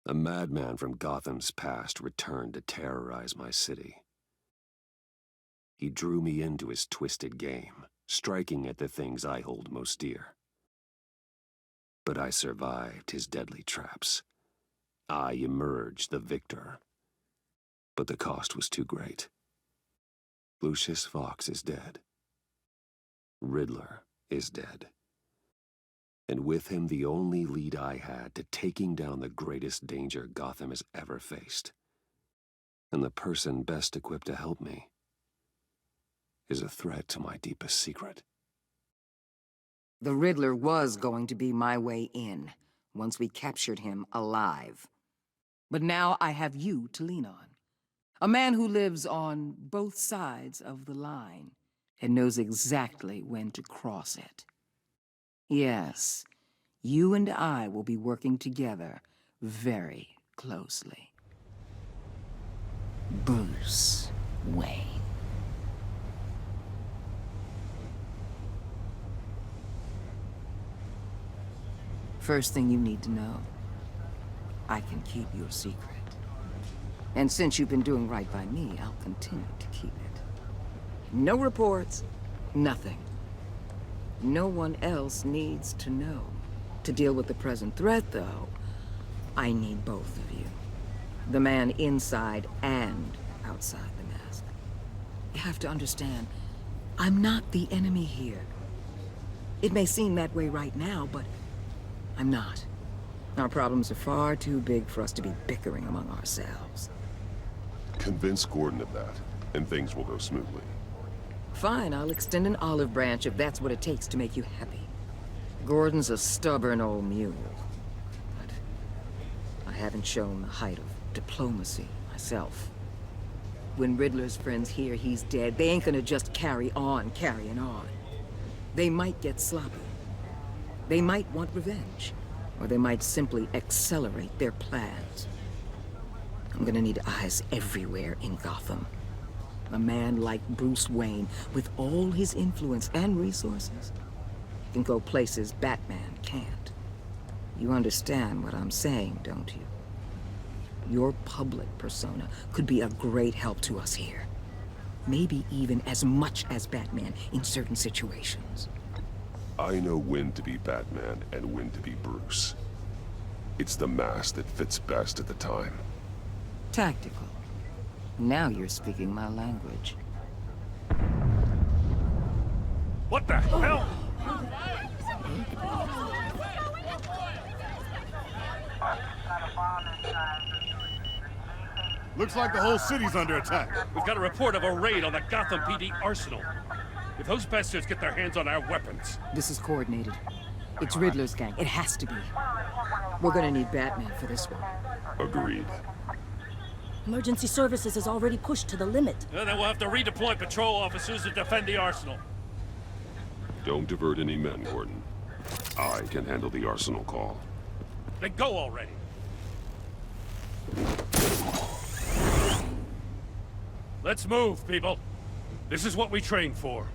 A madman from Gotham's past returned to terrorize my city. He drew me into his twisted game, striking at the things I hold most dear. But I survived his deadly traps. I emerged the victor. But the cost was too great. Lucius Fox is dead. Riddler is dead. And with him the only lead I had to taking down the greatest danger Gotham has ever faced. And the person best equipped to help me is a threat to my deepest secret. The Riddler was going to be my way in, once we captured him alive. But now I have you to lean on. A man who lives on both sides of the line and knows exactly when to cross it. Yes, you and I will be working together very closely. Bruce Wayne. First thing you need to know, I can keep your secret. And since you've been doing right by me, I'll continue to keep it. No reports, nothing. No one else needs to know. To deal with the present threat, though, I need both of you. The man inside and outside the mask. You have to understand, I'm not the enemy here. It may seem that way right now, but I'm not. Our problems are far too big for us to be bickering among ourselves. Convince Gordon of that, and things will go smoothly. Fine, I'll extend an olive branch if that's what it takes to make you happy. Gordon's a stubborn old mule. But I haven't shown the height of diplomacy myself. When Riddler's friends hear he's dead, they ain't gonna just carry on carrying on. They might get sloppy. They might want revenge. Or they might simply accelerate their plans. I'm gonna need eyes everywhere in Gotham. A man like Bruce Wayne, with all his influence and resources, can go places Batman can't. You understand what I'm saying, don't you? Your public persona could be a great help to us here. Maybe even as much as Batman in certain situations. I know when to be Batman and when to be Bruce. It's the mask that fits best at the time. Tactical. Now you're speaking my language. What the hell? Looks like the whole city's under attack. We've got a report of a raid on the Gotham PD arsenal. If those bastards get their hands on our weapons... This is coordinated. It's Riddler's gang. It has to be. We're gonna need Batman for this one. Agreed. Emergency services is already pushed to the limit. Then we'll have to redeploy patrol officers to defend the arsenal. Don't divert any men, Gordon. I can handle the arsenal call. Then go already. Let's move, people. This is what we trained for.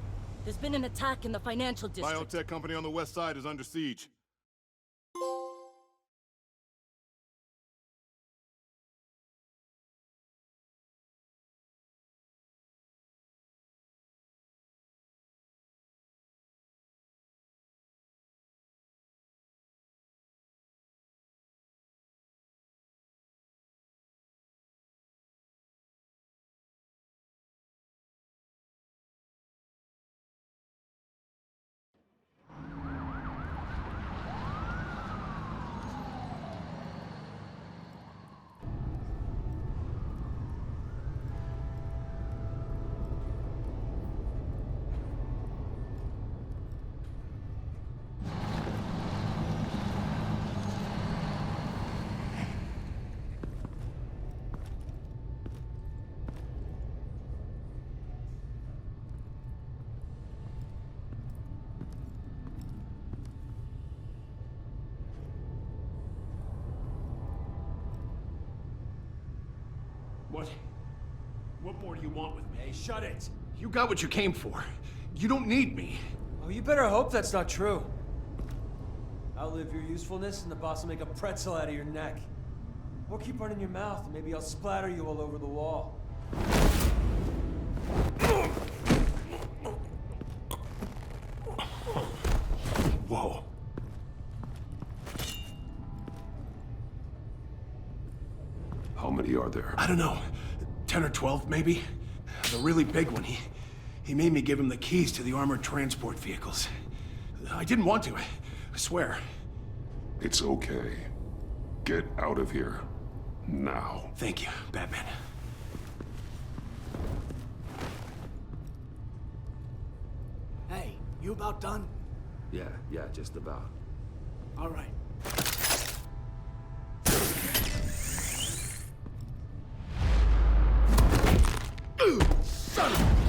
There's been an attack in the financial district. Biotech company on the west side is under siege. What more do you want with me? Hey, shut it! You got what you came for. You don't need me. Oh, you better hope that's not true. Outlive your usefulness and the boss will make a pretzel out of your neck. Or keep running your mouth, and maybe I'll splatter you all over the wall. Whoa. How many are there? I don't know. 10 or 12, maybe? The really big one, he made me give him the keys to the armored transport vehicles. I didn't want to, I swear. It's okay. Get out of here. Now. Thank you, Batman. Hey, you about done? Yeah, just about. All right. Son of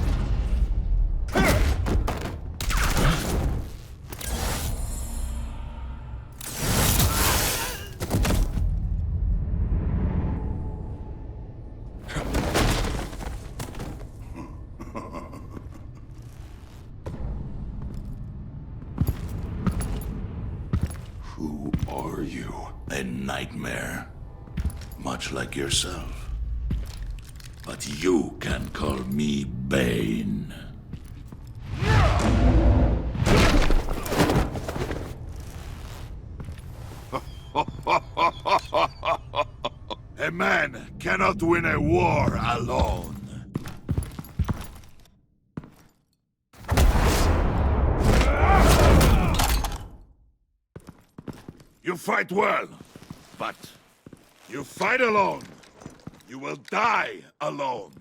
Who are you? A nightmare, much like yourself. But you can call me Bane. A man cannot win a war alone. You fight well, but you fight alone. You will die alone.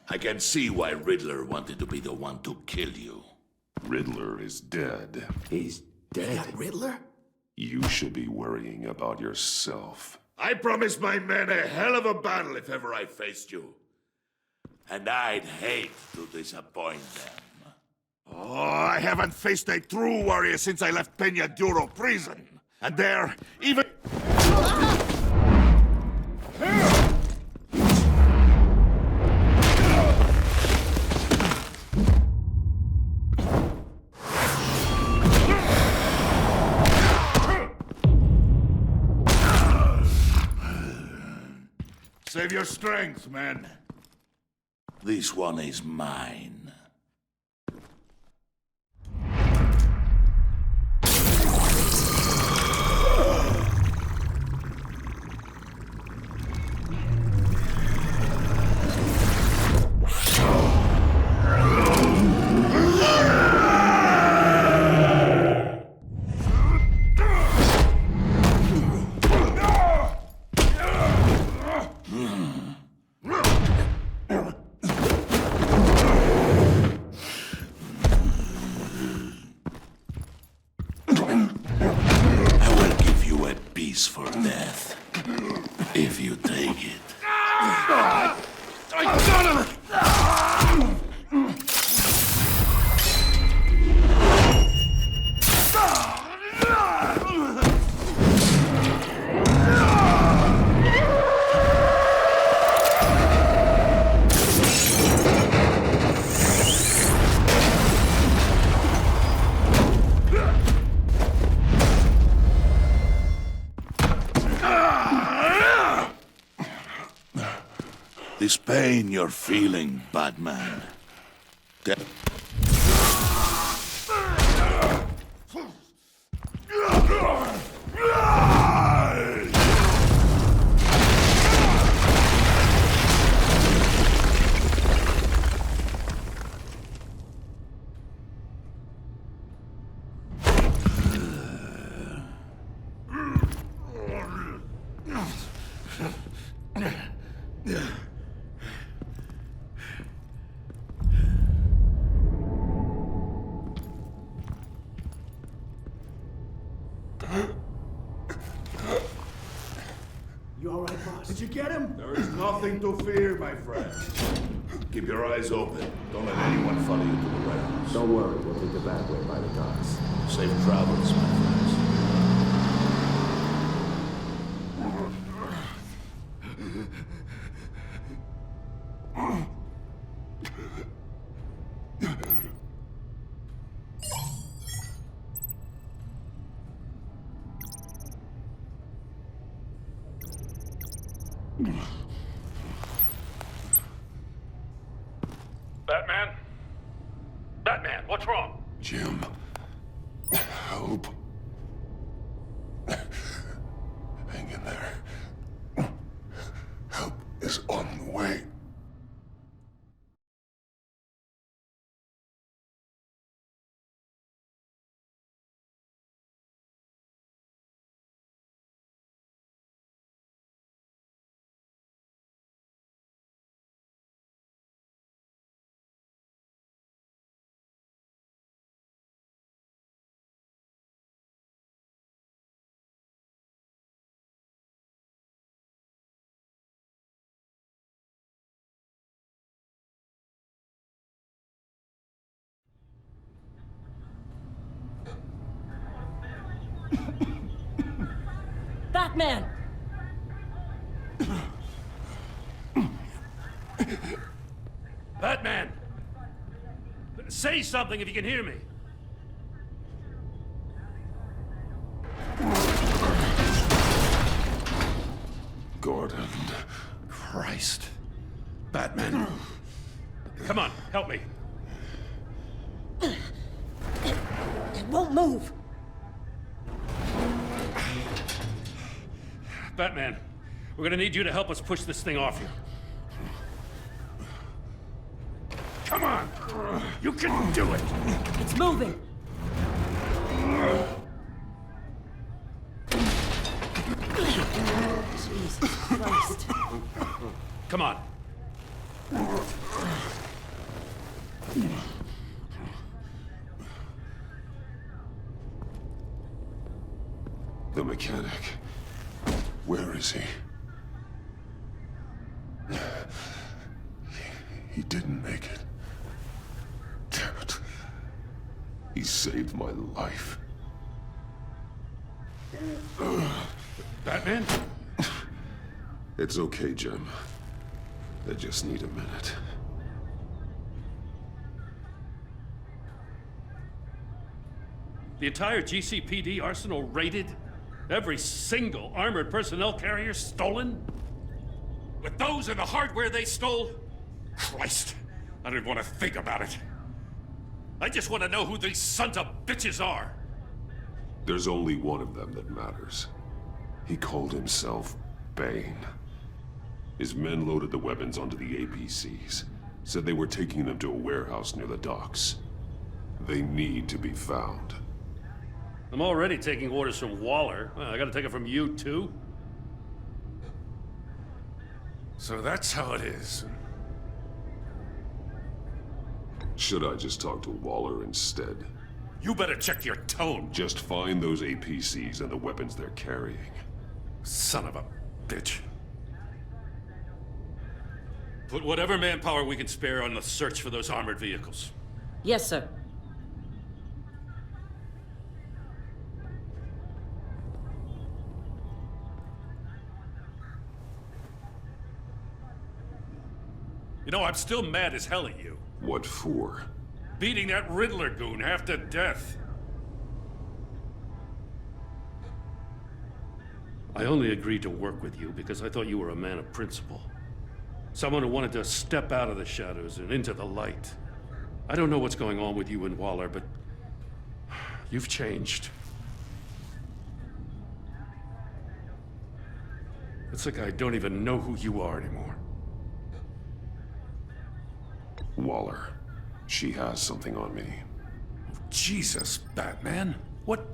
I can see why Riddler wanted to be the one to kill you. Riddler is dead. He's dead. Riddler? You should be worrying about yourself. I promised my men a hell of a battle if ever I faced you. And I'd hate to disappoint them. Oh, I haven't faced a true warrior since I left Peña Duro prison. And there, even... Save your strength, man. This one is mine. For death, if you take it. This pain you're feeling, Batman. Yeah. Did you get him? There is nothing to fear, my friend. Keep your eyes open. Don't let anyone follow you to the warehouse. Don't worry, we'll take the back way by the docks. Safe travels, my friends. Batman? Batman, what's wrong? Jim, help. Hang in there. Help is on the way. Batman! Batman! Say something if you can hear me. Gordon. Christ. Batman. Come on, help me. It won't move. Batman, we're gonna need you to help us push this thing off you. Come on! You can do it! It's moving. Jesus Christ. Come on. The mechanic. Where is he? He didn't make it. Damn it. He saved my life. Batman? It's okay, Jim. I just need a minute. The entire GCPD arsenal raided? Every single armored personnel carrier stolen? With those and the hardware they stole? Christ, I don't even want to think about it. I just want to know who these sons of bitches are. There's only one of them that matters. He called himself Bane. His men loaded the weapons onto the APCs, said they were taking them to a warehouse near the docks. They need to be found. I'm already taking orders from Waller. Well, I gotta take it from you, too? So that's how it is. Should I just talk to Waller instead? You better check your tone. Just find those APCs and the weapons they're carrying. Son of a bitch. Put whatever manpower we can spare on the search for those armored vehicles. Yes, sir. You know, I'm still mad as hell at you. What for? Beating that Riddler goon half to death. I only agreed to work with you because I thought you were a man of principle. Someone who wanted to step out of the shadows and into the light. I don't know what's going on with you and Waller, but you've changed. It's like I don't even know who you are anymore. Waller. She has something on me. Jesus, Batman. What?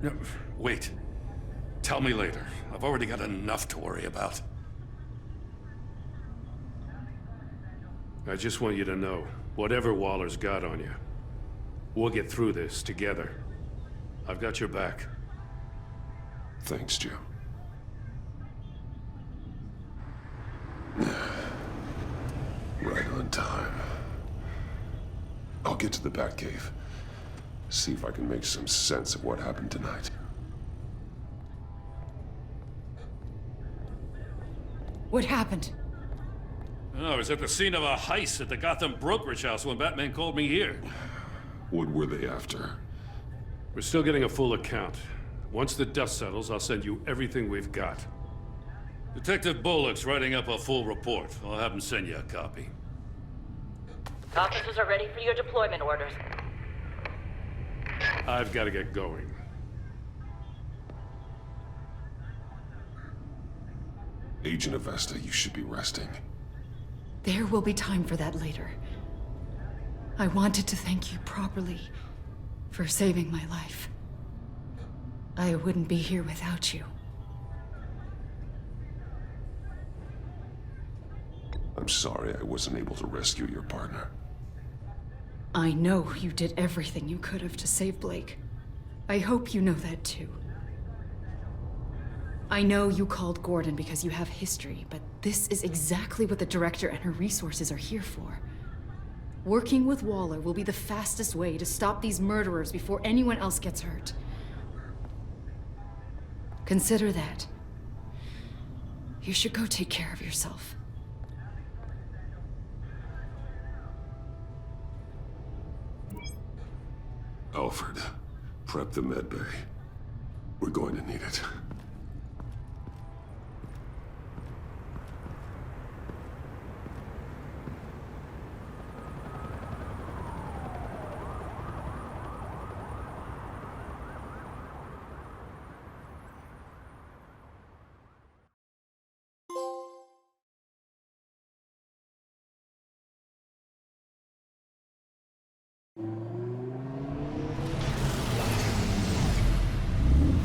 No, wait. Tell me later. I've already got enough to worry about. I just want you to know, whatever Waller's got on you, we'll get through this together. I've got your back. Thanks, Jim. on time. I'll get to the Batcave. See if I can make some sense of what happened tonight. What happened? I was at the scene of a heist at the Gotham brokerage house when Batman called me here. What were they after? We're still getting a full account. Once the dust settles, I'll send you everything we've got. Detective Bullock's writing up a full report. I'll have him send you a copy. Officers are ready for your deployment orders. I've got to get going. Agent Avesta, you should be resting. There will be time for that later. I wanted to thank you properly for saving my life. I wouldn't be here without you. I'm sorry I wasn't able to rescue your partner. I know you did everything you could have to save Blake. I hope you know that too. I know you called Gordon because you have history, but this is exactly what the director and her resources are here for. Working with Waller will be the fastest way to stop these murderers before anyone else gets hurt. Consider that. You should go take care of yourself. Alfred, prep the med bay. We're going to need it.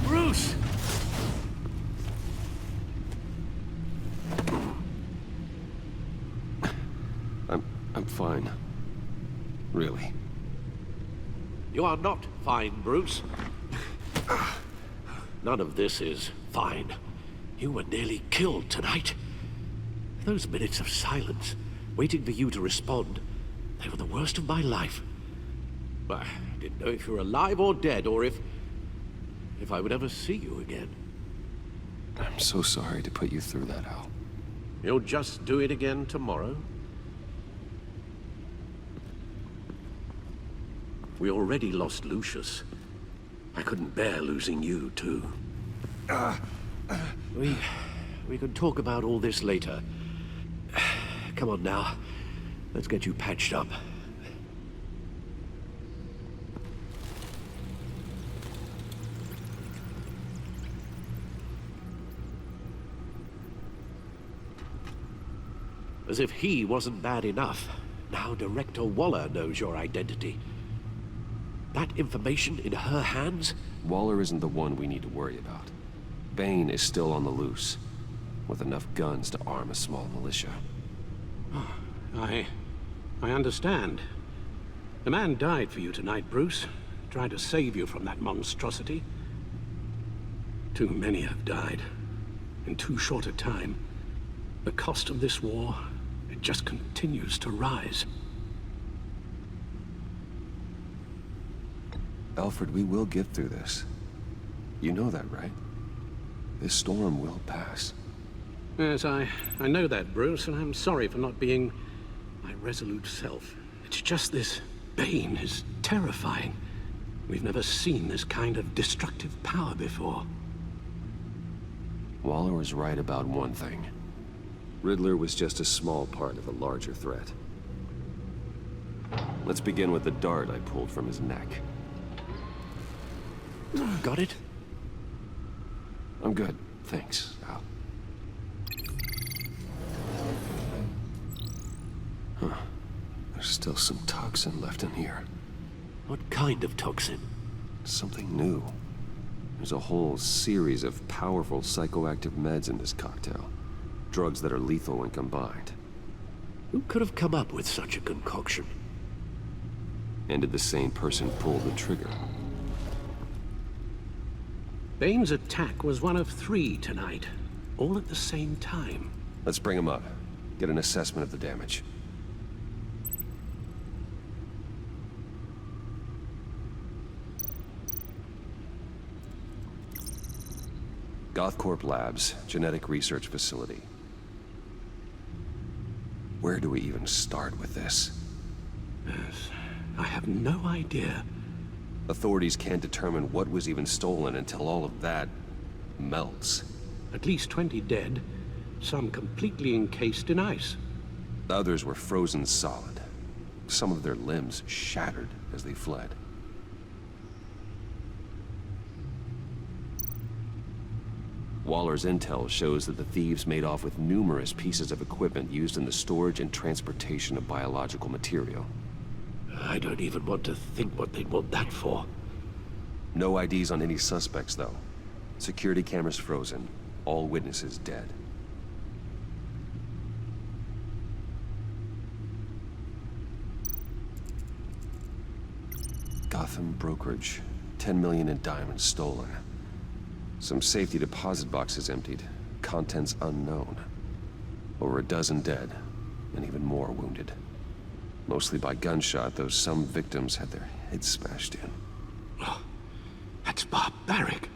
Bruce! I'm fine. Really. You are not fine, Bruce. None of this is fine. You were nearly killed tonight. Those minutes of silence, waiting for you to respond, they were the worst of my life. I didn't know if you were alive or dead, or if I would ever see you again. I'm so sorry to put you through that, Al. You'll just do it again tomorrow? We already lost Lucius. I couldn't bear losing you, too. We can talk about all this later. Come on now. Let's get you patched up. As if he wasn't bad enough. Now Director Waller knows your identity. That information in her hands? Waller isn't the one we need to worry about. Bane is still on the loose, with enough guns to arm a small militia. I understand. The man died for you tonight, Bruce. Tried to save you from that monstrosity. Too many have died. In too short a time. The cost of this war, it just continues to rise. Alfred, we will get through this. You know that, right? This storm will pass. Yes, I know that, Bruce, and I'm sorry for not being my resolute self. It's just this Bane is terrifying. We've never seen this kind of destructive power before. Waller was right about one thing. Riddler was just a small part of a larger threat. Let's begin with the dart I pulled from his neck. Got it? I'm good, thanks, Al. Huh. There's still some toxin left in here. What kind of toxin? Something new. There's a whole series of powerful psychoactive meds in this cocktail. Drugs that are lethal when combined. Who could have come up with such a concoction? And did the same person pull the trigger? Bane's attack was one of 3 tonight, all at the same time. Let's bring him up. Get an assessment of the damage. Gothcorp Labs, genetic research facility. Where do we even start with this? Yes, I have no idea. Authorities can't determine what was even stolen until all of that melts. At least 20 dead, some completely encased in ice. Others were frozen solid. Some of their limbs shattered as they fled. Waller's intel shows that the thieves made off with numerous pieces of equipment used in the storage and transportation of biological material. I don't even want to think what they'd want that for. No IDs on any suspects, though. Security cameras frozen. All witnesses dead. Gotham brokerage. 10 million in diamonds stolen. Some safety deposit boxes emptied. Contents unknown. Over a dozen dead, and even more wounded. Mostly by gunshot, though some victims had their heads smashed in. Oh, that's barbaric.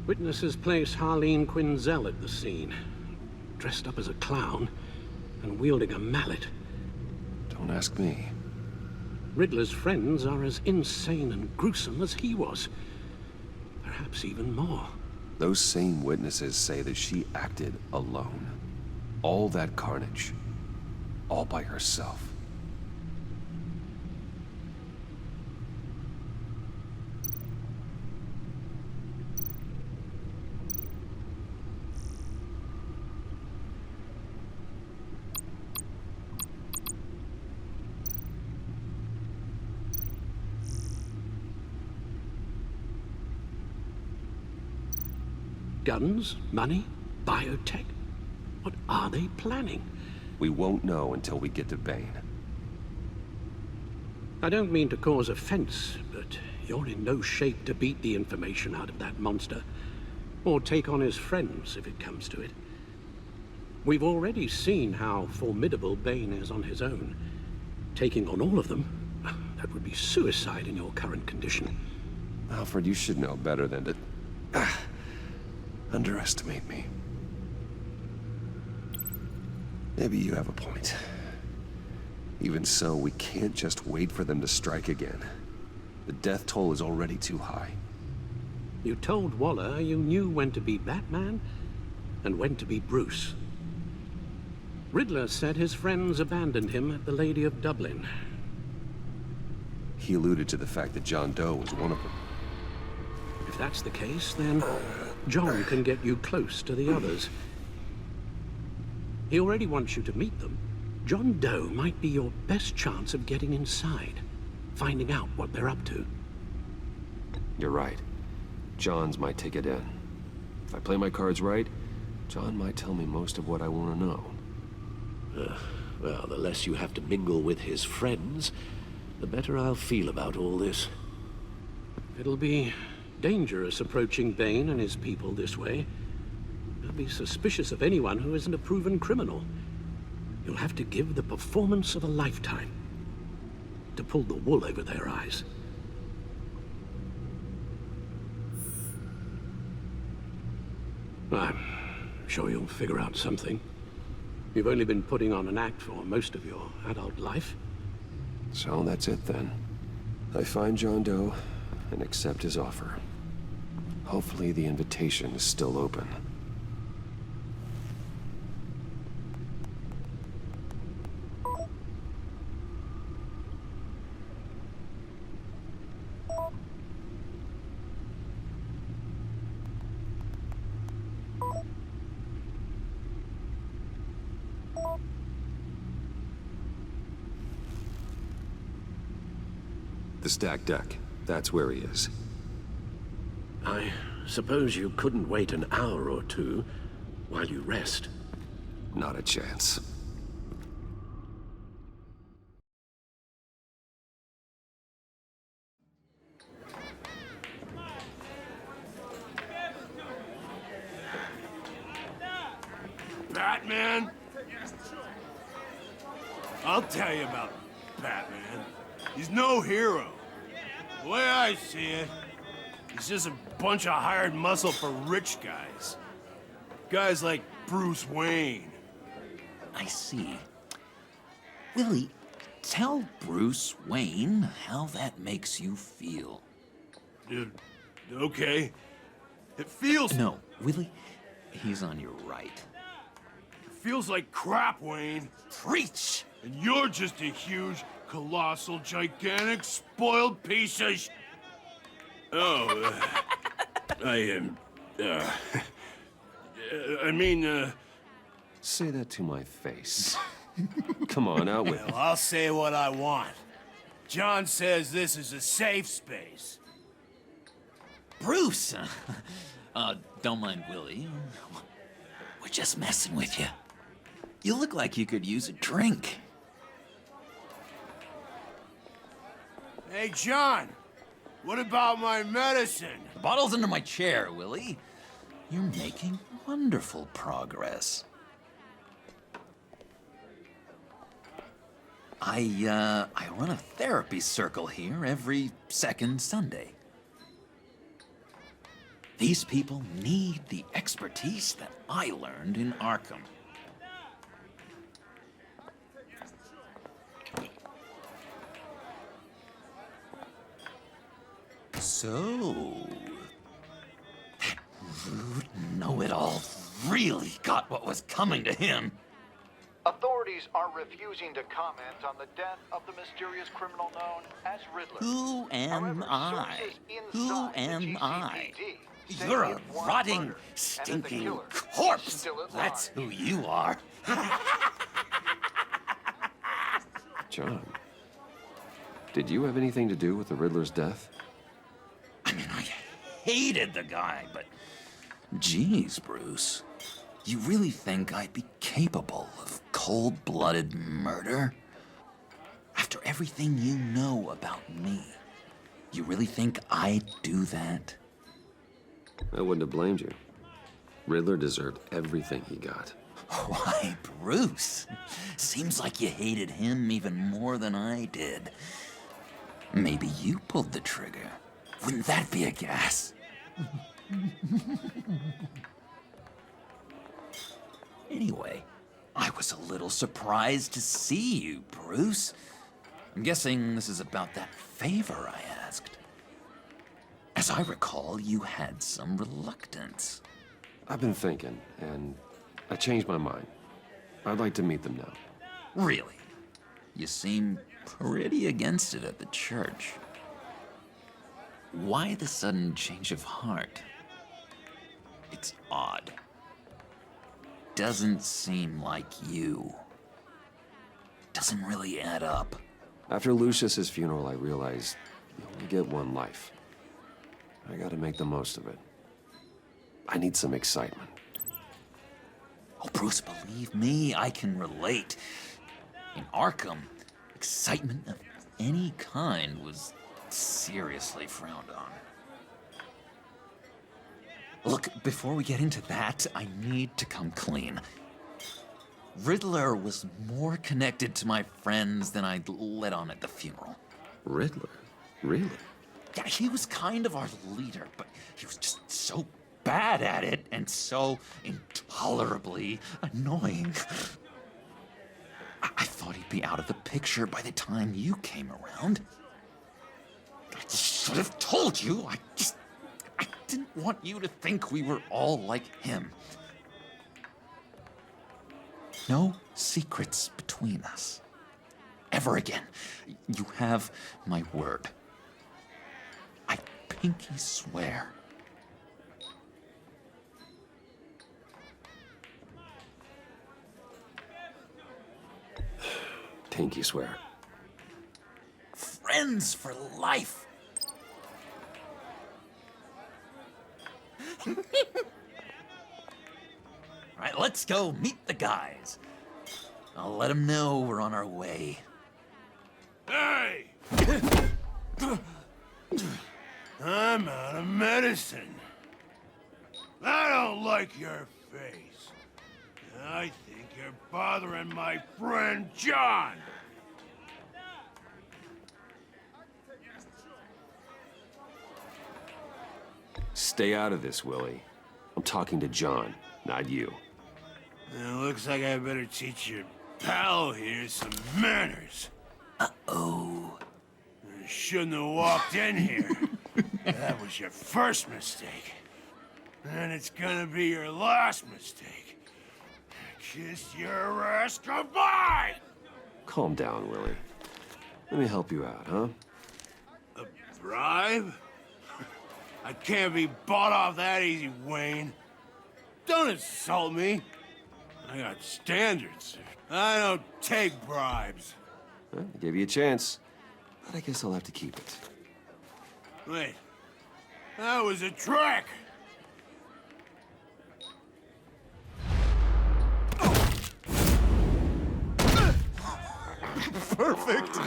Witnesses place Harleen Quinzel at the scene, dressed up as a clown and wielding a mallet. Don't ask me. Riddler's friends are as insane and gruesome as he was. Perhaps even more. Those same witnesses say that she acted alone. All that carnage. All by herself. Guns? Money? Biotech? What are they planning? We won't know until we get to Bane. I don't mean to cause offense, but you're in no shape to beat the information out of that monster. Or take on his friends, if it comes to it. We've already seen how formidable Bane is on his own. Taking on all of them, that would be suicide in your current condition. Alfred, you should know better than to underestimate me. Maybe you have a point. Even so, we can't just wait for them to strike again. The death toll is already too high. You told Waller you knew when to be Batman and when to be Bruce. Riddler said his friends abandoned him at the Lady of Dublin. He alluded to the fact that John Doe was one of them. If that's the case, then John can get you close to the others. He already wants you to meet them. John Doe might be your best chance of getting inside, finding out what they're up to. You're right. John's might take it in. If I play my cards right, John might tell me most of what I want to know. Well, the less you have to mingle with his friends, the better I'll feel about all this. It'll be dangerous approaching Bane and his people this way. They'll be suspicious of anyone who isn't a proven criminal. You'll have to give the performance of a lifetime to pull the wool over their eyes. I'm sure you'll figure out something. You've only been putting on an act for most of your adult life. So that's it then. I find John Doe and accept his offer. Hopefully the invitation is still open. The stacked deck. That's where he is. I suppose you couldn't wait an hour or two while you rest. Not a chance. Batman? I'll tell you about Batman. He's no hero. The way I see it, he's just a bunch of hired muscle for rich guys. Guys like Bruce Wayne. I see. Willie, tell Bruce Wayne how that makes you feel. Dude, okay. It feels... No, Willie, he's on your right. It feels like crap, Wayne. Preach! And you're just a huge, colossal, gigantic, spoiled piece of Oh, I am... I mean, Say that to my face. Come on, out with it. Well, I'll say what I want. John says this is a safe space. Bruce! Don't mind Willie. We're just messing with you. You look like you could use a drink. Hey, John! What about my medicine? The bottle's under my chair, Willie. You're making wonderful progress. I run a therapy circle here every second Sunday. These people need the expertise that I learned in Arkham. So, that rude know-it-all really got what was coming to him. Authorities are refusing to comment on the death of the mysterious criminal known as Riddler. Who am I? Who am I? You're a rotting, stinking corpse. That's who you are. John, did you have anything to do with the Riddler's death? I mean, I hated the guy, but... Geez, Bruce. You really think I'd be capable of cold-blooded murder? After everything you know about me, you really think I'd do that? I wouldn't have blamed you. Riddler deserved everything he got. Why, Bruce? Seems like you hated him even more than I did. Maybe you pulled the trigger. Wouldn't that be a gas? Anyway, I was a little surprised to see you, Bruce. I'm guessing this is about that favor I asked. As I recall, you had some reluctance. I've been thinking, and I changed my mind. I'd like to meet them now. Really? You seem pretty against it at the church. Why the sudden change of heart? It's odd. Doesn't seem like you. Doesn't really add up. After Lucius's funeral, I realized you only get one life. I gotta make the most of it. I need some excitement. Oh, Bruce, believe me, I can relate. In Arkham, excitement of any kind was seriously frowned on. Look, before we get into that, I need to come clean. Riddler was more connected to my friends than I'd let on at the funeral. Riddler? Really? Yeah, he was kind of our leader, but he was just so bad at it and so intolerably annoying. I thought he'd be out of the picture by the time you came around. I should have told you. I didn't want you to think we were all like him. No secrets between us. Ever again. You have my word. I pinky swear. Pinky swear. Friends for life. All right, let's go meet the guys. I'll let them know we're on our way. Hey! I'm out of medicine. I don't like your face. I think you're bothering my friend John. Stay out of this, Willie. I'm talking to John, not you. It looks like I better teach your pal here some manners. Uh-oh. You shouldn't have walked in here. That was your first mistake. And it's gonna be your last mistake. Kiss your ass goodbye! Calm down, Willie. Let me help you out, huh? A bribe? I can't be bought off that easy, Wayne. Don't insult me. I got standards. I don't take bribes. Well, I gave you a chance, but I guess I'll have to keep it. Wait. That was a trick! Perfect!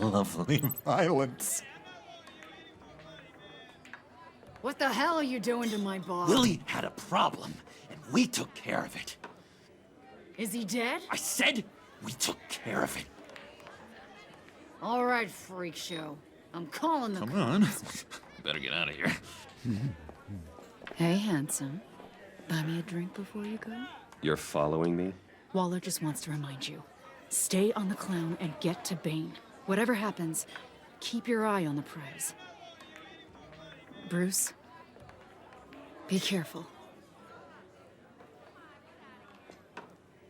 Lovely violence. What the hell are you doing to my boss? Willie had a problem, and we took care of it. Is he dead? I said we took care of it. All right, freak show. I'm calling the Come on. Better get out of here. Hey, handsome. Buy me a drink before you go? You're following me? Waller just wants to remind you. Stay on the clown and get to Bane. Whatever happens, keep your eye on the prize. Bruce, be careful.